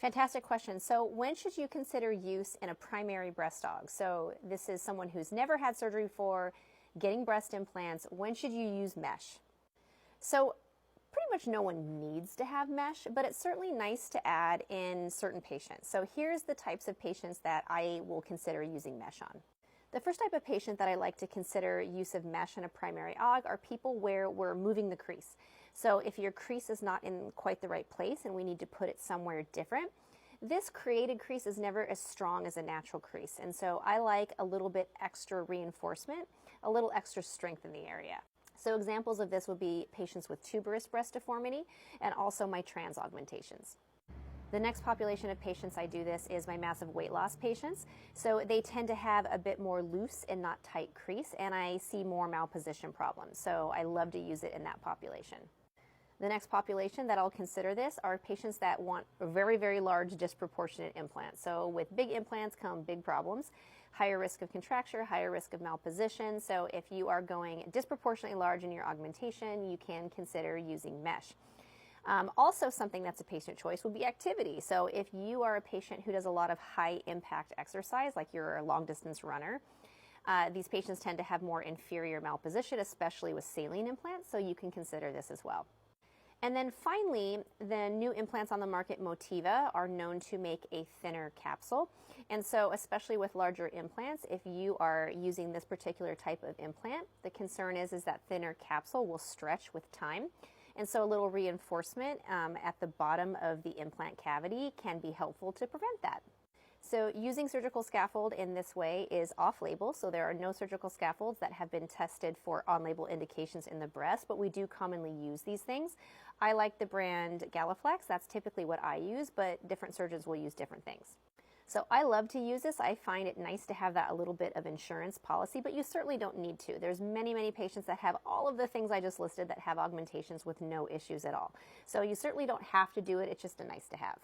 Fantastic question. So when should you consider use in a primary breast aug? So this is someone who's never had surgery before, getting breast implants. When should you use mesh? So pretty much no one needs to have mesh, but it's certainly nice to add in certain patients. So here's the types of patients that I will consider using mesh on. The first type of patient that I like to consider use of mesh in a primary aug are people where we're moving the crease. So if your crease is not in quite the right place and we need to put it somewhere different, this created crease is never as strong as a natural crease. And so I like a little bit extra reinforcement, a little extra strength in the area. So examples of this would be patients with tuberous breast deformity and also my trans augmentations. The next population of patients I do this is my massive weight loss patients. So they tend to have a bit more loose and not tight crease, and I see more malposition problems. So I love to use it in that population. The next population that I'll consider this are patients that want very, very large disproportionate implants. So with big implants come big problems, higher risk of contracture, higher risk of malposition. So if you are going disproportionately large in your augmentation, you can consider using mesh. Also something that's a patient choice would be activity. So if you are a patient who does a lot of high impact exercise, like you're a long distance runner, these patients tend to have more inferior malposition, especially with saline implants, so you can consider this as well. And then finally, the new implants on the market, Motiva, are known to make a thinner capsule. And so especially with larger implants, if you are using this particular type of implant, the concern is that thinner capsule will stretch with time. And so a little reinforcement at the bottom of the implant cavity can be helpful to prevent that. So using surgical scaffold in this way is off-label, so there are no surgical scaffolds that have been tested for on-label indications in the breast, but we do commonly use these things. I like the brand Galaflex, that's typically what I use, but different surgeons will use different things. So I love to use this. I find it nice to have that a little bit of insurance policy, but you certainly don't need to. There's many, many patients that have all of the things I just listed that have augmentations with no issues at all. So you certainly don't have to do it. It's just a nice to have.